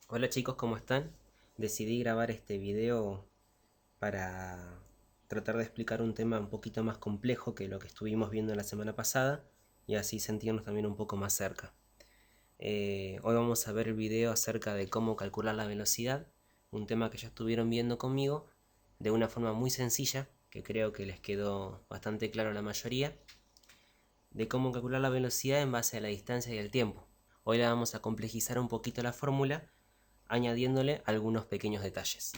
Hola chicos, ¿cómo están? Decidí grabar este video para tratar de explicar un tema un poquito más complejo que lo que estuvimos viendo la semana pasada y así sentirnos también un poco más cerca. Hoy vamos a ver el video acerca de cómo calcular la velocidad, un tema que ya estuvieron viendo conmigo de una forma muy sencilla, que creo que les quedó bastante claro a la mayoría, de cómo calcular la velocidad en base a la distancia y el tiempo. Hoy la vamos a complejizar un poquito la fórmula añadiéndole algunos pequeños detalles.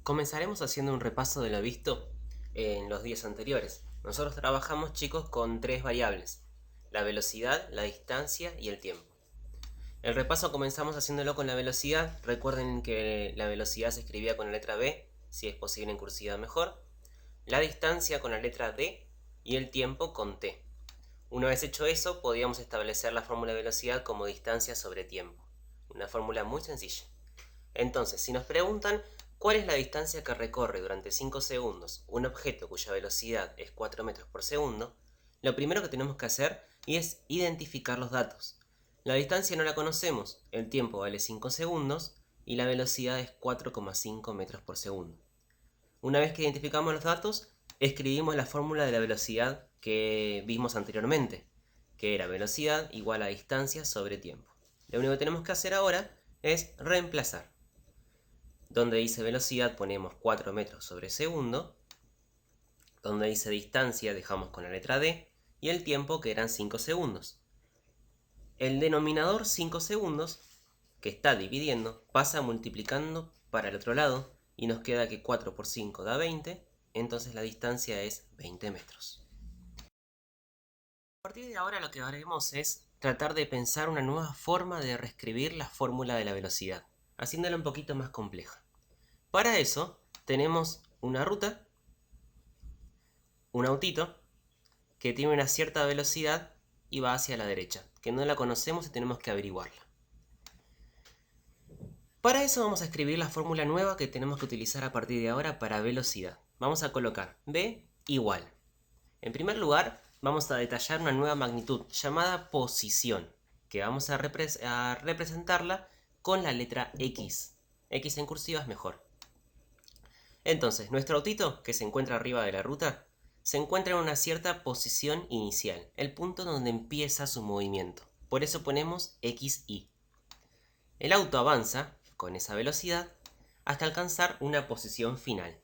Comenzaremos haciendo un repaso de lo visto en los días anteriores. Nosotros trabajamos, chicos, con tres variables: la velocidad, la distancia y el tiempo. El repaso comenzamos haciéndolo con la velocidad. Recuerden que la velocidad se escribía con la letra B, si es posible en cursiva mejor, la distancia con la letra D y el tiempo con T. Una vez hecho eso, podíamos establecer la fórmula de velocidad como distancia sobre tiempo. Una fórmula muy sencilla. Entonces, si nos preguntan cuál es la distancia que recorre durante 5 segundos un objeto cuya velocidad es 4 metros por segundo, lo primero que tenemos que hacer es identificar los datos. La distancia no la conocemos, el tiempo vale 5 segundos y la velocidad es 4,5 metros por segundo. Una vez que identificamos los datos, escribimos la fórmula de la velocidad que vimos anteriormente, que era velocidad igual a distancia sobre tiempo. Lo único que tenemos que hacer ahora es reemplazar. Donde dice velocidad ponemos 4 metros sobre segundo. Donde dice distancia dejamos con la letra D. Y el tiempo, que eran 5 segundos. El denominador 5 segundos, que está dividiendo, pasa multiplicando para el otro lado. Y nos queda que 4 por 5 da 20. Entonces la distancia es 20 metros. A partir de ahora lo que haremos es tratar de pensar una nueva forma de reescribir la fórmula de la velocidad, haciéndola un poquito más compleja. Para eso tenemos una ruta, un autito, que tiene una cierta velocidad y va hacia la derecha, que no la conocemos y tenemos que averiguarla. Para eso vamos a escribir la fórmula nueva que tenemos que utilizar a partir de ahora para velocidad. Vamos a colocar v igual. En primer lugar, vamos a detallar una nueva magnitud llamada posición, que vamos a representarla con la letra X. X en cursiva es mejor. Entonces, nuestro autito, que se encuentra arriba de la ruta, se encuentra en una cierta posición inicial, el punto donde empieza su movimiento. Por eso ponemos XY. El auto avanza, con esa velocidad, hasta alcanzar una posición final,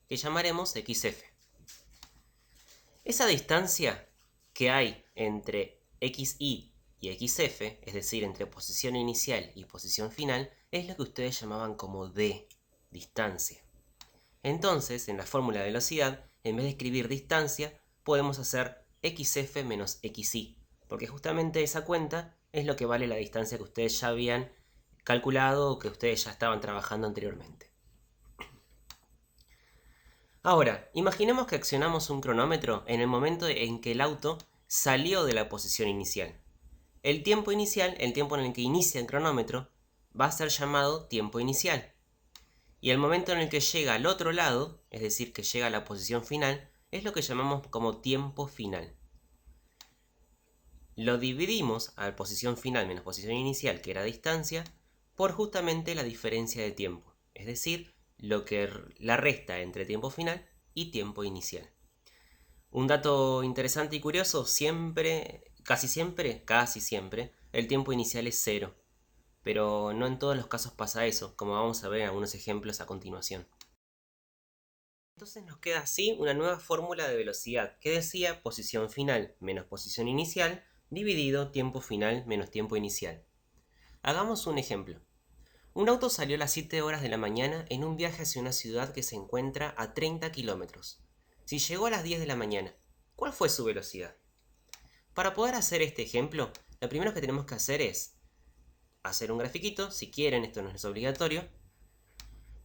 que llamaremos XF. Esa distancia que hay entre XY y XF, es decir, entre posición inicial y posición final, es lo que ustedes llamaban como D, distancia. Entonces, en la fórmula de velocidad, en vez de escribir distancia, podemos hacer XF menos XY, porque justamente esa cuenta es lo que vale la distancia que ustedes ya habían calculado o que ustedes ya estaban trabajando anteriormente. Ahora, imaginemos que accionamos un cronómetro en el momento en que el auto salió de la posición inicial. El tiempo inicial, el tiempo en el que inicia el cronómetro, va a ser llamado tiempo inicial. Y el momento en el que llega al otro lado, es decir, que llega a la posición final, es lo que llamamos como tiempo final. Lo dividimos a la posición final menos posición inicial, que era distancia, por justamente la diferencia de tiempo, es decir, lo que la resta entre tiempo final y tiempo inicial. Un dato interesante y curioso, casi siempre, el tiempo inicial es cero. Pero no en todos los casos pasa eso, como vamos a ver en algunos ejemplos a continuación. Entonces nos queda así una nueva fórmula de velocidad que decía posición final menos posición inicial dividido tiempo final menos tiempo inicial. Hagamos un ejemplo. Un auto salió a las 7 horas de la mañana en un viaje hacia una ciudad que se encuentra a 30 kilómetros. Si llegó a las 10 de la mañana, ¿cuál fue su velocidad? Para poder hacer este ejemplo, lo primero que tenemos que hacer es hacer un grafiquito, si quieren, esto no es obligatorio,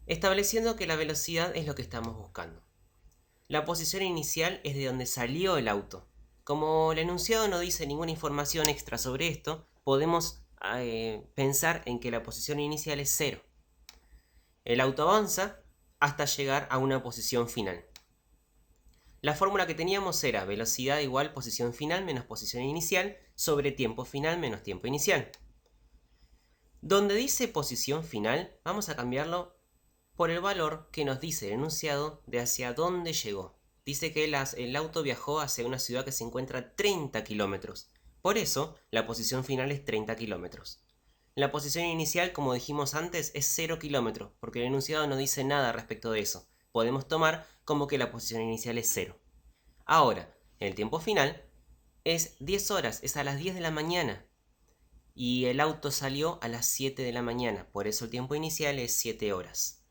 estableciendo que la velocidad es lo que estamos buscando. La posición inicial es de donde salió el auto. Como el enunciado no dice ninguna información extra sobre esto, podemos pensar en que la posición inicial es 0. El auto avanza hasta llegar a una posición final. La fórmula que teníamos era velocidad igual posición final menos posición inicial sobre tiempo final menos tiempo inicial. Donde dice posición final, vamos a cambiarlo por el valor que nos dice el enunciado de hacia dónde llegó. Dice que el auto viajó hacia una ciudad que se encuentra a 30 kilómetros. Por eso, la posición final es 30 kilómetros. La posición inicial, como dijimos antes, es 0 kilómetros, porque el enunciado no dice nada respecto de eso. Podemos tomar como que la posición inicial es 0. Ahora, el tiempo final es 10 horas, es a las 10 de la mañana. Y el auto salió a las 7 de la mañana, por eso el tiempo inicial es 7 horas.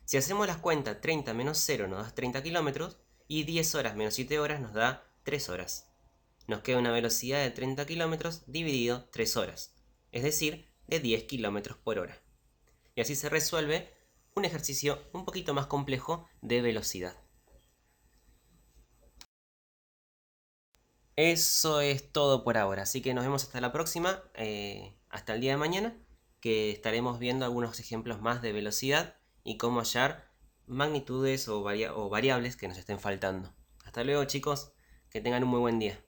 Si hacemos las cuentas, 30 menos 0 nos da 30 kilómetros y 10 horas menos 7 horas nos da 3 horas. Nos queda una velocidad de 30 kilómetros dividido 3 horas, es decir, de 10 kilómetros por hora. Y así se resuelve un ejercicio un poquito más complejo de velocidad. Eso es todo por ahora, así que nos vemos hasta la próxima, hasta el día de mañana, que estaremos viendo algunos ejemplos más de velocidad y cómo hallar magnitudes o variables que nos estén faltando. Hasta luego, chicos, que tengan un muy buen día.